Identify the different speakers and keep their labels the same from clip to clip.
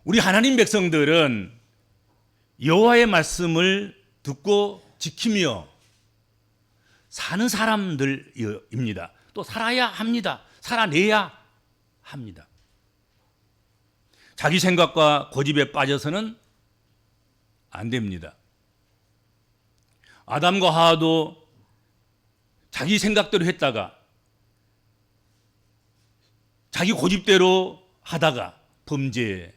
Speaker 1: 우리 하나님 백성들은 여호와의 말씀을 듣고 지키며 사는 사람들입니다. 또 살아야 합니다. 살아내야 합니다. 자기 생각과 고집에 빠져서는 안 됩니다. 아담과 하와도 자기 생각대로 했다가 자기 고집대로 하다가 범죄했습니다.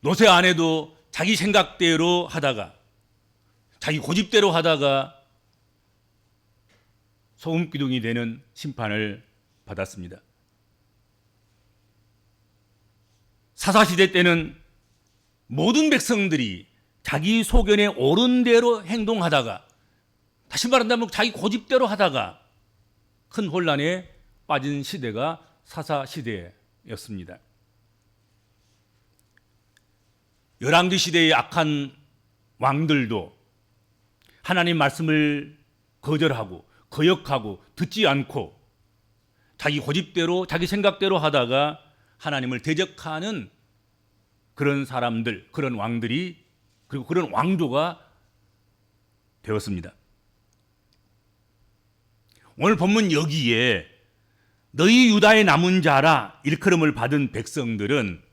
Speaker 1: 노세 아내도 자기 생각대로 하다가 자기 고집대로 하다가 소금기둥이 되는 심판을 받았습니다. 사사시대 때는 모든 백성들이 자기 소견에 옳은 대로 행동하다가, 다시 말한다면 자기 고집대로 하다가 큰 혼란에 빠진 시대가 사사시대였습니다. 열왕기 시대의 악한 왕들도 하나님 말씀을 거절하고 거역하고 듣지 않고 자기 고집대로 자기 생각대로 하다가 하나님을 대적하는 그런 사람들, 그런 왕들이, 그리고 그런 왕조가 되었습니다. 오늘 본문 여기에 너희 유다의 남은 자라 일컬음을 받은 백성들은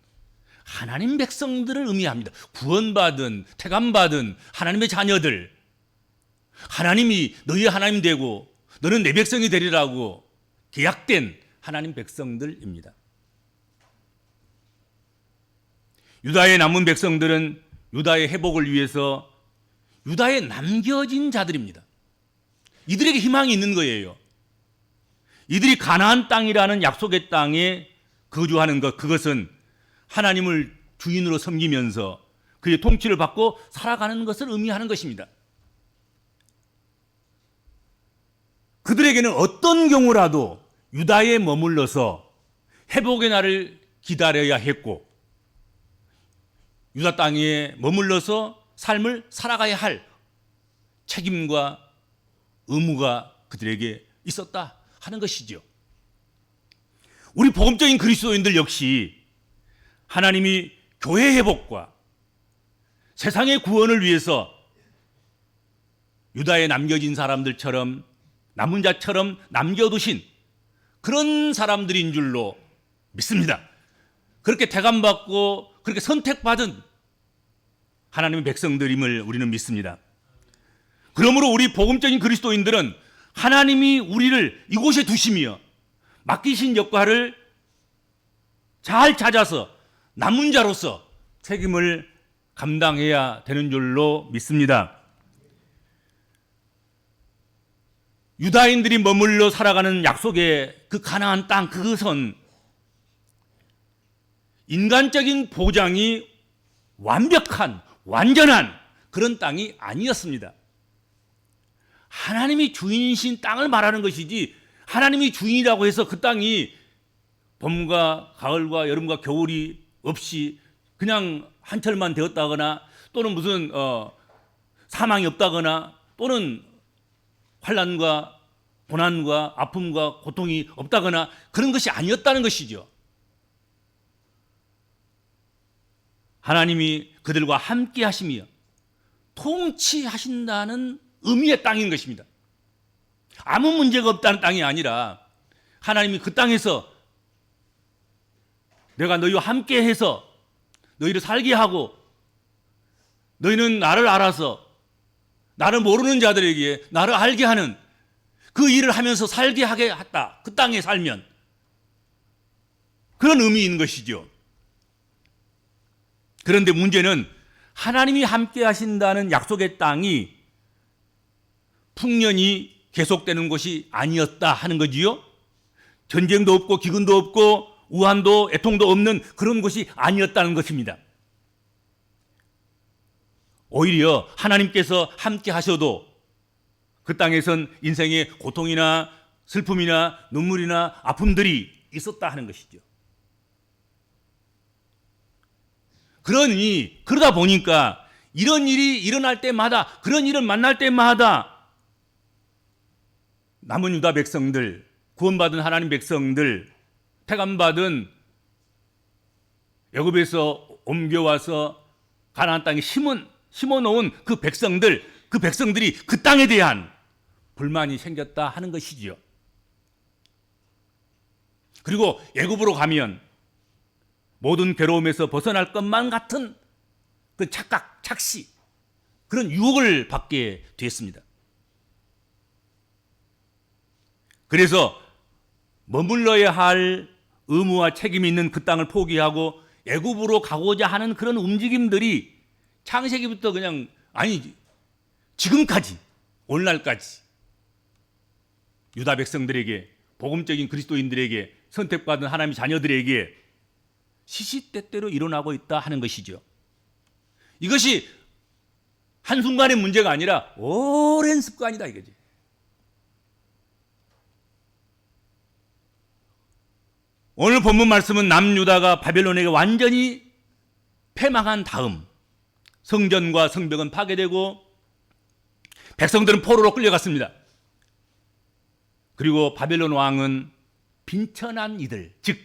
Speaker 1: 하나님 백성들을 의미합니다. 구원받은, 택함받은 하나님의 자녀들, 하나님이 너희의 하나님 되고 너는 내 백성이 되리라고 계약된 하나님 백성들입니다. 유다의 남은 백성들은 유다의 회복을 위해서 유다에 남겨진 자들입니다. 이들에게 희망이 있는 거예요. 이들이 가나안 땅이라는 약속의 땅에 거주하는 것, 그것은 하나님을 주인으로 섬기면서 그의 통치를 받고 살아가는 것을 의미하는 것입니다. 그들에게는 어떤 경우라도 유다에 머물러서 회복의 날을 기다려야 했고, 유다 땅에 머물러서 삶을 살아가야 할 책임과 의무가 그들에게 있었다 하는 것이죠. 우리 복음적인 그리스도인들 역시 하나님이 교회 회복과 세상의 구원을 위해서 유다에 남겨진 사람들처럼, 남은 자처럼 남겨두신 그런 사람들인 줄로 믿습니다. 그렇게 택함받고 그렇게 선택받은 하나님의 백성들임을 우리는 믿습니다. 그러므로 우리 복음적인 그리스도인들은 하나님이 우리를 이곳에 두시며 맡기신 역할을 잘 찾아서 남은 자로서 책임을 감당해야 되는 줄로 믿습니다. 유다인들이 머물러 살아가는 약속의 그 가나안 땅, 그것은 인간적인 보장이 완벽한, 완전한 그런 땅이 아니었습니다. 하나님이 주인이신 땅을 말하는 것이지, 하나님이 주인이라고 해서 그 땅이 봄과 가을과 여름과 겨울이 없이 그냥 한철만 되었다거나, 또는 무슨 사망이 없다거나, 또는 환난과 고난과 아픔과 고통이 없다거나 그런 것이 아니었다는 것이죠. 하나님이 그들과 함께 하시며 통치하신다는 의미의 땅인 것입니다. 아무 문제가 없다는 땅이 아니라 하나님이 그 땅에서 내가 너희와 함께 해서 너희를 살게 하고, 너희는 나를 알아서 나를 모르는 자들에게 나를 알게 하는 그 일을 하면서 살게 하게 했다. 그 땅에 살면 그런 의미인 것이죠. 그런데 문제는 하나님이 함께 하신다는 약속의 땅이 풍년이 계속되는 곳이 아니었다 하는 거지요. 전쟁도 없고 기근도 없고 우환도 애통도 없는 그런 곳이 아니었다는 것입니다. 오히려 하나님께서 함께 하셔도 그 땅에선 인생의 고통이나 슬픔이나 눈물이나 아픔들이 있었다 하는 것이죠. 그러다 보니까 이런 일이 일어날 때마다, 그런 일을 만날 때마다 남은 유다 백성들, 구원받은 하나님 백성들, 택함받은 애굽에서 옮겨와서 가나안 땅에 심어놓은 그 백성들이 그 땅에 대한 불만이 생겼다 하는 것이지요. 그리고 애굽으로 가면 모든 괴로움에서 벗어날 것만 같은 그 착시, 그런 유혹을 받게 됐습니다. 그래서 머물러야 할 의무와 책임이 있는 그 땅을 포기하고 애굽으로 가고자 하는 그런 움직임들이 창세기부터 그냥 지금까지 오늘날까지 유다 백성들에게, 복음적인 그리스도인들에게, 선택받은 하나님의 자녀들에게 시시때때로 일어나고 있다 하는 것이죠. 이것이 한순간의 문제가 아니라 오랜 습관이다 이거지. 오늘 본문 말씀은 남유다가 바벨론에게 완전히 패망한 다음 성전과 성벽은 파괴되고 백성들은 포로로 끌려갔습니다. 그리고 바벨론 왕은 빈천한 이들, 즉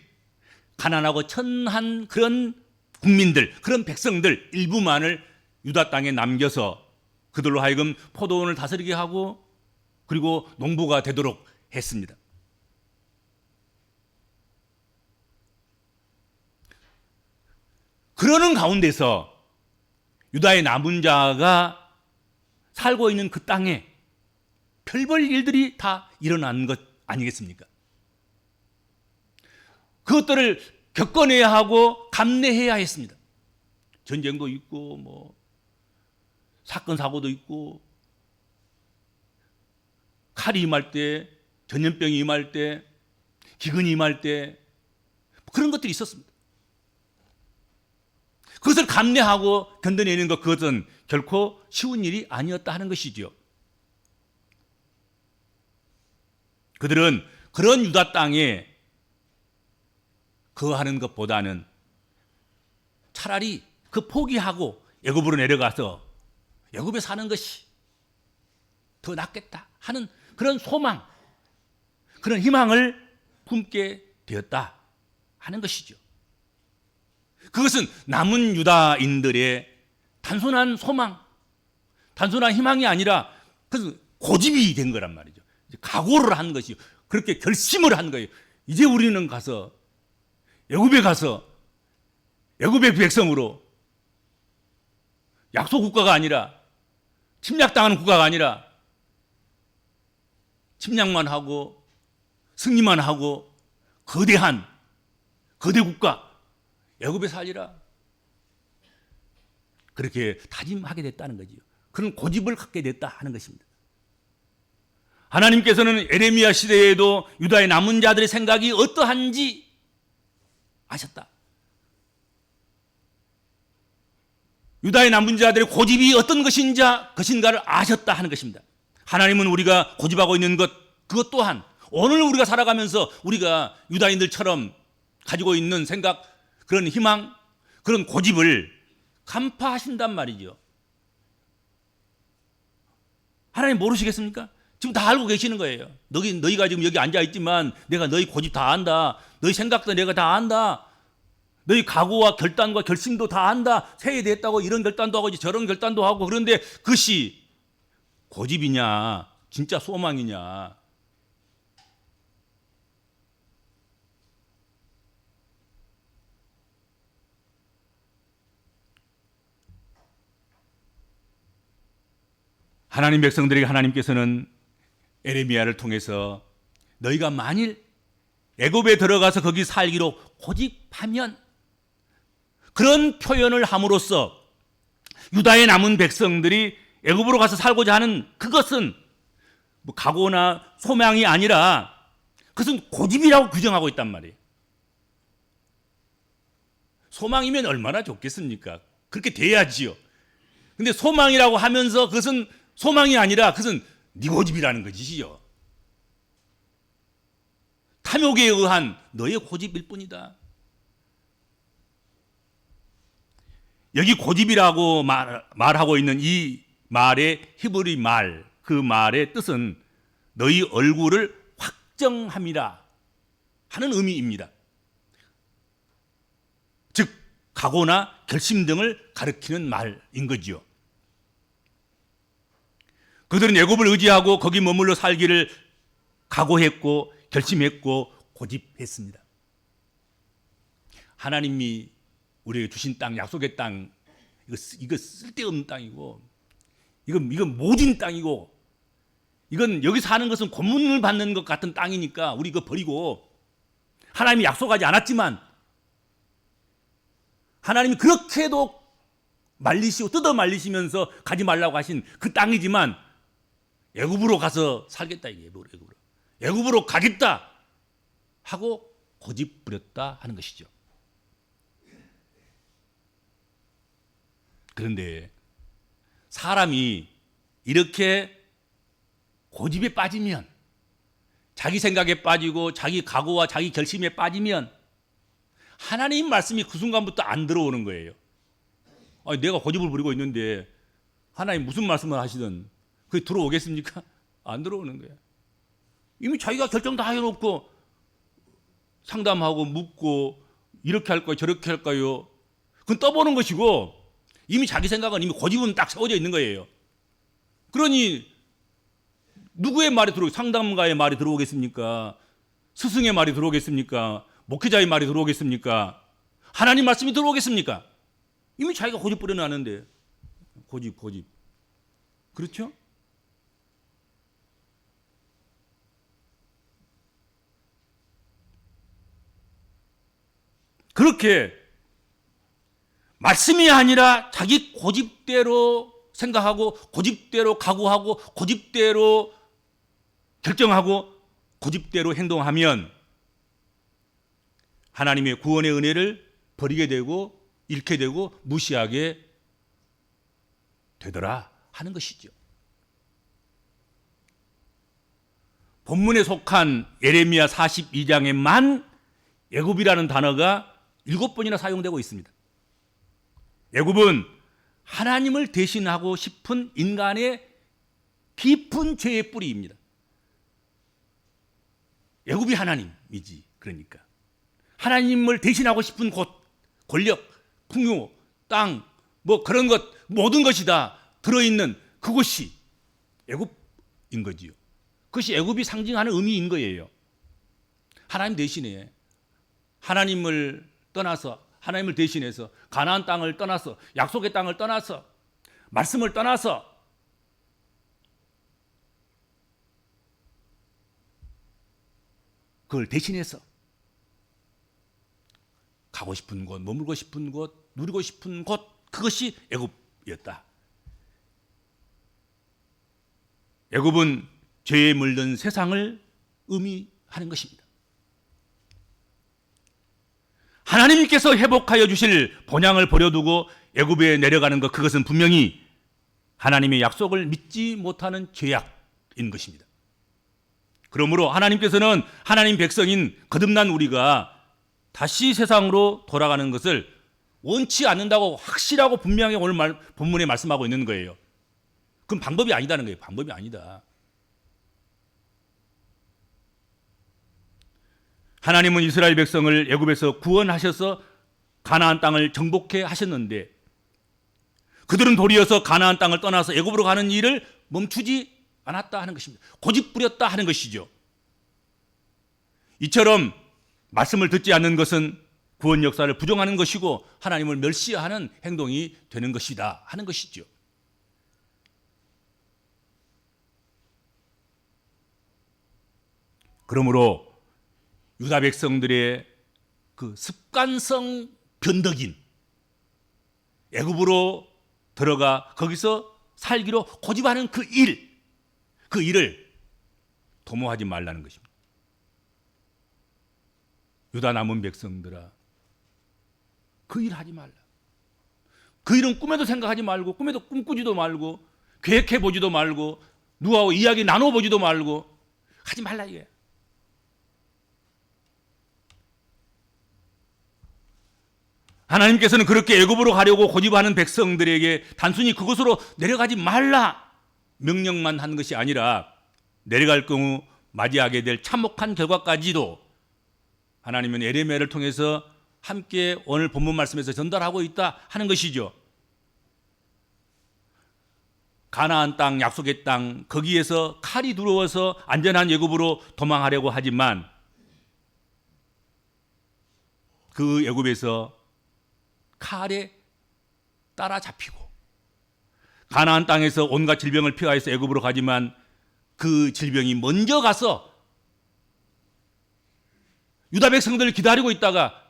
Speaker 1: 가난하고 천한 그런 국민들, 그런 백성들 일부만을 유다 땅에 남겨서 그들로 하여금 포도원을 다스리게 하고 그리고 농부가 되도록 했습니다. 그러는 가운데서 유다의 남은 자가 살고 있는 그 땅에 별별 일들이 다 일어난 것 아니겠습니까? 그것들을 겪어내야 하고 감내해야 했습니다. 전쟁도 있고 사건 사고도 있고 칼이 임할 때, 전염병이 임할 때, 기근이 임할 때 그런 것들이 있었습니다. 그것을 감내하고 견뎌내는 것, 그것은 결코 쉬운 일이 아니었다 하는 것이죠. 그들은 그런 유다 땅에 거하는 것보다는 차라리 그 포기하고 애굽으로 내려가서 애굽에 사는 것이 더 낫겠다 하는 그런 소망, 그런 희망을 품게 되었다 하는 것이죠. 그것은 남은 유다인들의 단순한 소망, 단순한 희망이 아니라 그 고집이 된 거란 말이죠. 각오를 한 것이요. 그렇게 결심을 한 거예요. 이제 우리는 가서 애굽에 가서 애굽의 백성으로 약속 국가가 아니라 침략당하는 국가가 아니라 침략만 하고 승리만 하고 거대 국가 애굽에 살리라. 그렇게 다짐하게 됐다는 거지요. 그런 고집을 갖게 됐다 하는 것입니다. 하나님께서는 에레미야 시대에도 유다의 남은 자들의 생각이 어떠한지 아셨다. 유다의 남은 자들의 고집이 어떤 것인가를 아셨다 하는 것입니다. 하나님은 우리가 고집하고 있는 그것 또한 오늘 우리가 살아가면서 우리가 유다인들처럼 가지고 있는 생각, 그런 희망, 그런 고집을 간파하신단 말이죠. 하나님 모르시겠습니까? 지금 다 알고 계시는 거예요. 너희가 지금 여기 앉아있지만 내가 너희 고집 다 안다. 너희 생각도 내가 다 안다. 너희 각오와 결단과 결심도 다 안다. 새해 됐다고 이런 결단도 하고 저런 결단도 하고. 그런데 그것이 고집이냐 진짜 소망이냐. 하나님 백성들에게 하나님께서는 에레미야를 통해서 너희가 만일 애굽에 들어가서 거기 살기로 고집하면, 그런 표현을 함으로써 유다의 남은 백성들이 애굽으로 가서 살고자 하는 그것은 각오나 소망이 아니라 그것은 고집이라고 규정하고 있단 말이에요. 소망이면 얼마나 좋겠습니까? 그렇게 돼야지요. 근데 소망이라고 하면서 그것은 소망이 아니라 그것은 네 고집이라는 것이지요. 탐욕에 의한 너의 고집일 뿐이다. 여기 고집이라고 말하고 있는 이 말의 히브리 말, 그 말의 뜻은 너희 얼굴을 확정함이라 하는 의미입니다. 즉 각오나 결심 등을 가리키는 말인 거지요. 그들은 애굽을 의지하고 거기 머물러 살기를 각오했고 결심했고 고집했습니다. 하나님이 우리에게 주신 땅, 약속의 땅, 이거 쓸데없는 땅이고, 이건 모진 땅이고, 이건 여기 사는 것은 고문을 받는 것 같은 땅이니까 우리 이거 버리고, 하나님이 약속하지 않았지만 하나님이 그렇게도 말리시고 뜯어 말리시면서 가지 말라고 하신 그 땅이지만 애굽으로 가서 살겠다, 이게 애굽으로 가겠다 하고 고집 부렸다 하는 것이죠. 그런데 사람이 이렇게 고집에 빠지면, 자기 생각에 빠지고 자기 각오와 자기 결심에 빠지면 하나님 말씀이 그 순간부터 안 들어오는 거예요. 아니, 내가 고집을 부리고 있는데 하나님 무슨 말씀을 하시든 그게 들어오겠습니까? 안 들어오는 거예요. 이미 자기가 결정 다 해놓고 상담하고 묻고 이렇게 할까요, 저렇게 할까요? 그건 떠보는 것이고, 이미 자기 생각은 이미 고집은 딱 세워져 있는 거예요. 그러니 누구의 말이 상담가의 말이 들어오겠습니까? 스승의 말이 들어오겠습니까? 목회자의 말이 들어오겠습니까? 하나님 말씀이 들어오겠습니까? 이미 자기가 고집 부려놨는데. 고집. 그렇죠? 그렇게 말씀이 아니라 자기 고집대로 생각하고 고집대로 각오하고 고집대로 결정하고 고집대로 행동하면 하나님의 구원의 은혜를 버리게 되고 잃게 되고 무시하게 되더라 하는 것이죠. 본문에 속한 예레미야 42장에만 애굽이라는 단어가 7번이나 사용되고 있습니다. 애굽은 하나님을 대신하고 싶은 인간의 깊은 죄의 뿌리입니다. 애굽이 하나님이지. 그러니까 하나님을 대신하고 싶은 곳, 권력, 풍요, 땅, 뭐 그런 것, 모든 것이 다 들어있는 그곳이 애굽인 거지요. 그것이 애굽이 상징하는 의미인 거예요. 하나님 대신에 하나님을 떠나서, 하나님을 대신해서 가나안 땅을 떠나서, 약속의 땅을 떠나서, 말씀을 떠나서 그걸 대신해서 가고 싶은 곳, 머물고 싶은 곳, 누리고 싶은 곳, 그것이 애굽이었다. 애굽은 죄에 물든 세상을 의미하는 것입니다. 하나님께서 회복하여 주실 본향을 버려두고 애굽에 내려가는 것, 그것은 분명히 하나님의 약속을 믿지 못하는 죄악인 것입니다. 그러므로 하나님께서는 하나님 백성인 거듭난 우리가 다시 세상으로 돌아가는 것을 원치 않는다고 확실하고 분명히 오늘 본문에 말씀하고 있는 거예요. 그건 방법이 아니다는 거예요. 방법이 아니다. 하나님은 이스라엘 백성을 애굽에서 구원하셔서 가나안 땅을 정복해 하셨는데 그들은 도리어서 가나안 땅을 떠나서 애굽으로 가는 일을 멈추지 않았다 하는 것입니다. 고집 부렸다 하는 것이죠. 이처럼 말씀을 듣지 않는 것은 구원 역사를 부정하는 것이고 하나님을 멸시하는 행동이 되는 것이다 하는 것이죠. 그러므로 유다 백성들의 그 습관성 변덕인 애굽으로 들어가 거기서 살기로 고집하는 그 일을 도모하지 말라는 것입니다. 유다 남은 백성들아, 그 일 하지 말라. 그 일은 꿈에도 생각하지 말고, 꿈에도 꿈꾸지도 말고, 계획해 보지도 말고, 누구하고 이야기 나눠 보지도 말고 하지 말라 이게. 하나님께서는 그렇게 애굽으로 가려고 고집하는 백성들에게 단순히 그곳으로 내려가지 말라 명령만 한 것이 아니라 내려갈 경우 맞이하게 될 참혹한 결과까지도 하나님은 예레미야를 통해서 함께 오늘 본문 말씀에서 전달하고 있다 하는 것이죠. 가나안 땅, 약속의 땅, 거기에서 칼이 들어와서 안전한 애굽으로 도망하려고 하지만 그 애굽에서 칼에 따라잡히고 가나안 땅에서 온갖 질병을 피하여서 애굽으로 가지만 그 질병이 먼저 가서 유다 백성들을 기다리고 있다가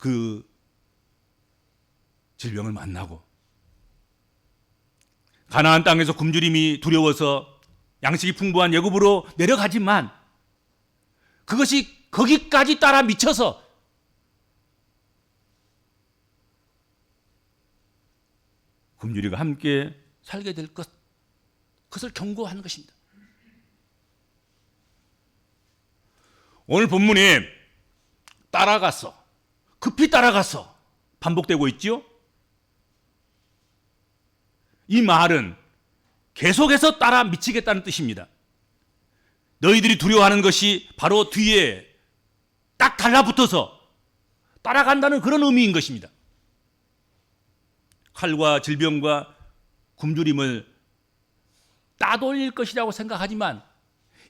Speaker 1: 그 질병을 만나고 가나안 땅에서 굶주림이 두려워서 양식이 풍부한 애굽으로 내려가지만 그것이 거기까지 따라 미쳐서 굶주리가 함께 살게 될 그것을 경고하는 것입니다. 오늘 본문에 따라가서 급히 따라가서 반복되고 있죠. 이 말은 계속해서 따라 미치겠다는 뜻입니다. 너희들이 두려워하는 것이 바로 뒤에 딱 달라붙어서 따라간다는 그런 의미인 것입니다. 칼과 질병과 굶주림을 따돌릴 것이라고 생각하지만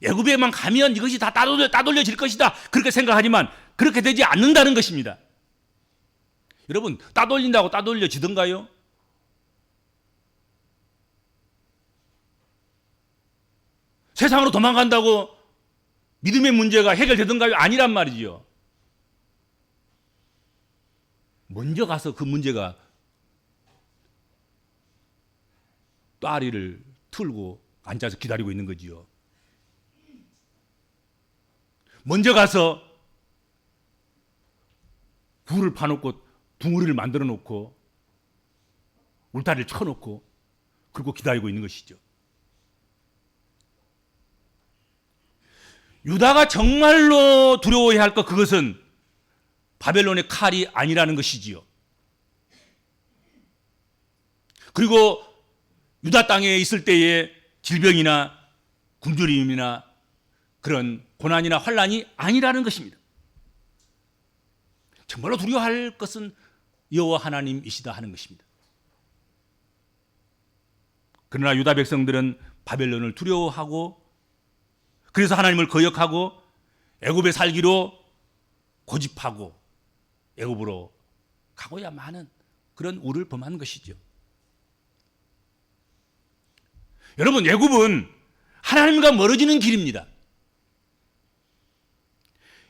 Speaker 1: 애굽에만 가면 이것이 다 따돌려질 것이다 그렇게 생각하지만 그렇게 되지 않는다는 것입니다. 여러분, 따돌린다고 따돌려지던가요? 세상으로 도망간다고 믿음의 문제가 해결되던가요? 아니란 말이지요. 먼저 가서 그 문제가 따리를 틀고 앉아서 기다리고 있는 거지요. 먼저 가서 굴을 파놓고 둥어리를 만들어 놓고 울타리를 쳐놓고 그리고 기다리고 있는 것이죠. 유다가 정말로 두려워해야 할 것 그것은 바벨론의 칼이 아니라는 것이지요. 그리고 유다 땅에 있을 때의 질병이나 굶주림이나 그런 고난이나 환란이 아니라는 것입니다. 정말로 두려워할 것은 여호와 하나님이시다 하는 것입니다. 그러나 유다 백성들은 바벨론을 두려워하고 그래서 하나님을 거역하고 애굽에 살기로 고집하고 애굽으로 가고야 마는 그런 우를 범한 것이죠. 여러분, 애굽은 하나님과 멀어지는 길입니다.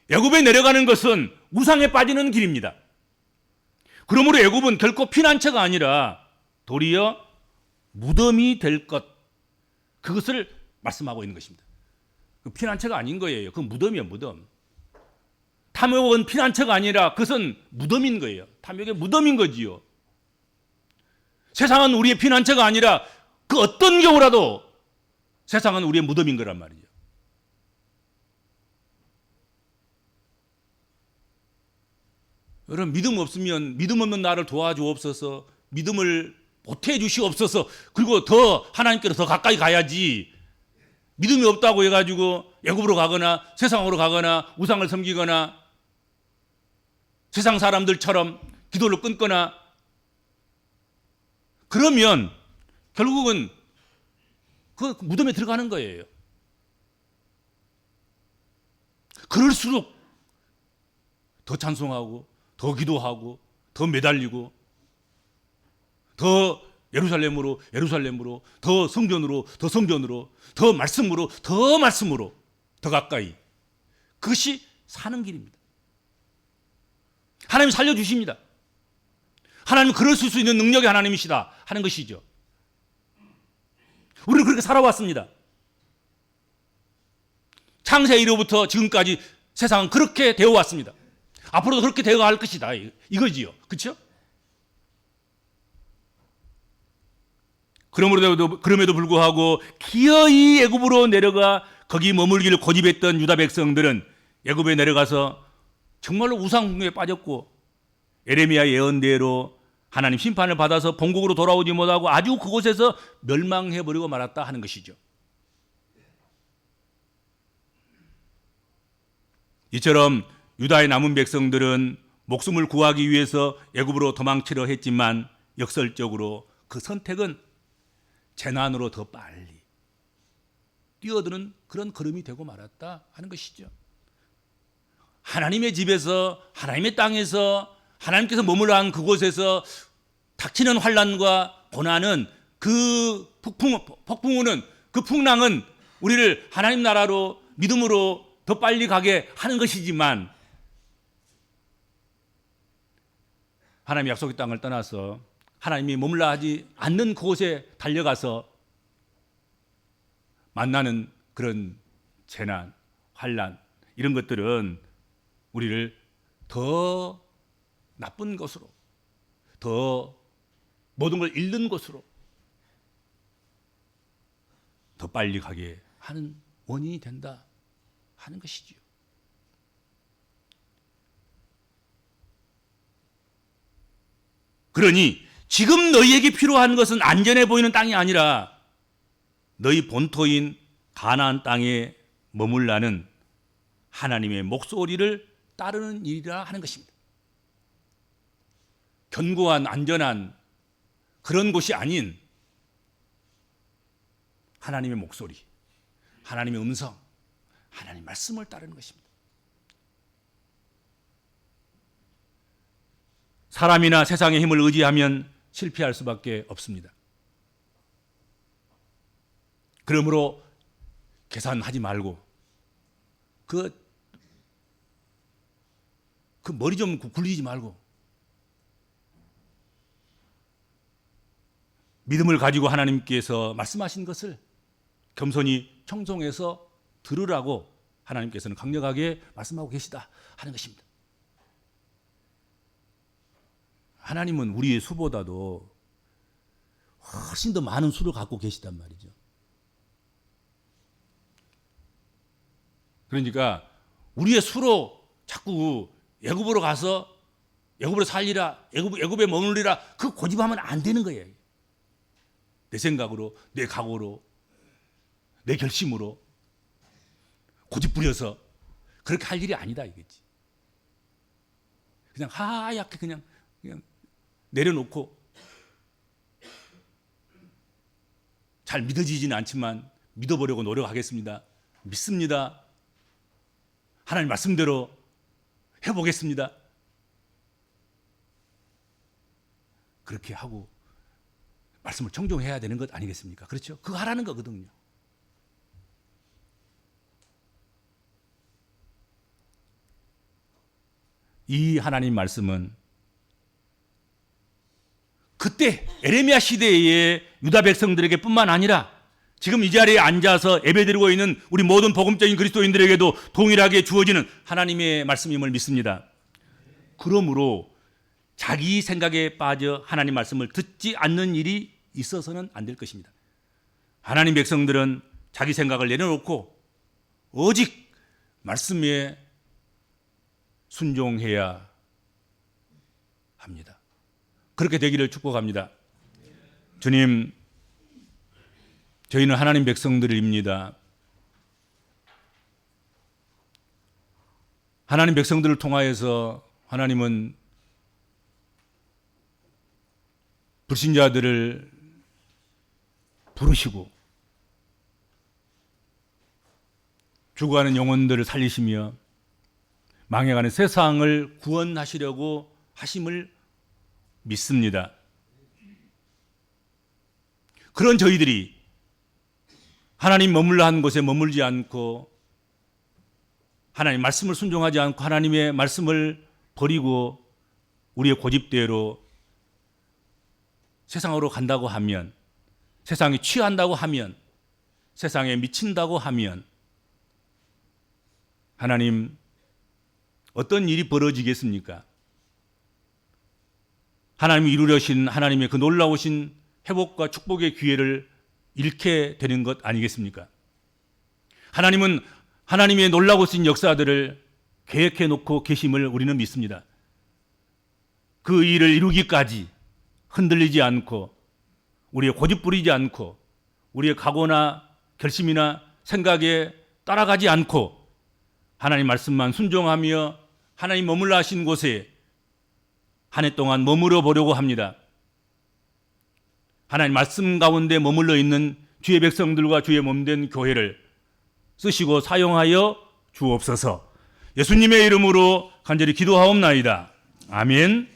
Speaker 1: 애굽에 내려가는 것은 우상에 빠지는 길입니다. 그러므로 애굽은 결코 피난처가 아니라 도리어 무덤이 될 것, 그것을 말씀하고 있는 것입니다. 그 피난처가 아닌 거예요. 그건 무덤이에요, 무덤. 탐욕은 피난처가 아니라 그것은 무덤인 거예요. 탐욕의 무덤인 거지요. 세상은 우리의 피난처가 아니라 그 어떤 경우라도 세상은 우리의 무덤인 거란 말이죠. 여러분, 믿음 없으면 믿음 없는 나를 도와주옵소서, 믿음을 보태 주시옵소서, 그리고 더 하나님께로 더 가까이 가야지. 믿음이 없다고 해가지고 애굽으로 가거나 세상으로 가거나 우상을 섬기거나 세상 사람들처럼 기도를 끊거나 그러면 결국은 그 무덤에 들어가는 거예요. 그럴수록 더 찬송하고 더 기도하고 더 매달리고 더 예루살렘으로 더 성전으로 더 말씀으로 더 가까이, 그것이 사는 길입니다. 하나님 살려주십니다. 하나님은 그럴 수 있는 능력의 하나님이시다 하는 것이죠. 우리는 그렇게 살아왔습니다. 창세 이후부터 지금까지 세상은 그렇게 되어 왔습니다. 앞으로도 그렇게 되어갈 것이다 이거지요. 그렇죠? 그럼에도 불구하고 기어이 애굽으로 내려가 거기 머물기를 고집했던 유다 백성들은 애굽에 내려가서 정말로 우상궁에 빠졌고 에레미야 예언대로 하나님 심판을 받아서 본국으로 돌아오지 못하고 아주 그곳에서 멸망해버리고 말았다 하는 것이죠. 이처럼 유다의 남은 백성들은 목숨을 구하기 위해서 애굽으로 도망치려 했지만 역설적으로 그 선택은 재난으로 더 빨리 뛰어드는 그런 걸음이 되고 말았다 하는 것이죠. 하나님의 집에서, 하나님의 땅에서, 하나님께서 머물러 한 그곳에서 닥치는 환난과 고난은, 그 폭풍우는, 그 풍랑은 우리를 하나님 나라로, 믿음으로 더 빨리 가게 하는 것이지만, 하나님의 약속의 땅을 떠나서 하나님이 머물러 하지 않는 그곳에 달려가서 만나는 그런 재난, 환난, 이런 것들은 우리를 더 나쁜 것으로, 더 모든 걸 잃는 것으로 더 빨리 가게 하는 원인이 된다 하는 것이지요. 그러니 지금 너희에게 필요한 것은 안전해 보이는 땅이 아니라 너희 본토인 가나안 땅에 머물라는 하나님의 목소리를 따르는 일이라 하는 것입니다. 견고한 안전한 그런 곳이 아닌 하나님의 목소리, 하나님의 음성, 하나님의 말씀을 따르는 것입니다. 사람이나 세상의 힘을 의지하면 실패할 수밖에 없습니다. 그러므로 계산하지 말고 그 머리 좀 굴리지 말고 믿음을 가지고 하나님께서 말씀하신 것을 겸손히 청송해서 들으라고 하나님께서는 강력하게 말씀하고 계시다 하는 것입니다. 하나님은 우리의 수보다도 훨씬 더 많은 수를 갖고 계시단 말이죠. 그러니까 우리의 수로 자꾸 애굽으로 가서 애굽으로 살리라, 애굽에 머물리라, 그 고집하면 안 되는 거예요. 내 생각으로, 내 각오로, 내 결심으로 고집 부려서 그렇게 할 일이 아니다 이거지. 그냥 하얗게 그냥 내려놓고 잘 믿어지지는 않지만 믿어보려고 노력하겠습니다. 믿습니다. 하나님 말씀대로 해보겠습니다. 그렇게 하고 말씀을 청종해야 되는 것 아니겠습니까? 그렇죠? 그거 하라는 거거든요. 이 하나님 말씀은 그때 에레미야 시대의 유다 백성들에게 뿐만 아니라 지금 이 자리에 앉아서 예배드리고 있는 우리 모든 복음적인 그리스도인들에게도 동일하게 주어지는 하나님의 말씀임을 믿습니다. 그러므로 자기 생각에 빠져 하나님 말씀을 듣지 않는 일이 있어서는 안 될 것입니다. 하나님 백성들은 자기 생각을 내려놓고 오직 말씀에 순종해야 합니다. 그렇게 되기를 축복합니다. 주님, 저희는 하나님 백성들입니다. 하나님 백성들을 통하여서 하나님은 불신자들을 부르시고 죽어가는 영혼들을 살리시며 망해가는 세상을 구원하시려고 하심을 믿습니다. 그런 저희들이 하나님 머물러 한 곳에 머물지 않고 하나님 말씀을 순종하지 않고 하나님의 말씀을 버리고 우리의 고집대로 세상으로 간다고 하면, 세상에 취한다고 하면, 세상에 미친다고 하면 하나님 어떤 일이 벌어지겠습니까? 하나님이 이루려신 하나님의 그 놀라우신 회복과 축복의 기회를 잃게 되는 것 아니겠습니까? 하나님은 하나님의 놀라우신 역사들을 계획해 놓고 계심을 우리는 믿습니다. 그 일을 이루기까지 흔들리지 않고 우리의 고집 부리지 않고 우리의 각오나 결심이나 생각에 따라가지 않고 하나님 말씀만 순종하며 하나님 머물러 하신 곳에 한 해 동안 머물러 보려고 합니다. 하나님 말씀 가운데 머물러 있는 주의 백성들과 주의 몸된 교회를 쓰시고 사용하여 주옵소서. 예수님의 이름으로 간절히 기도하옵나이다. 아멘.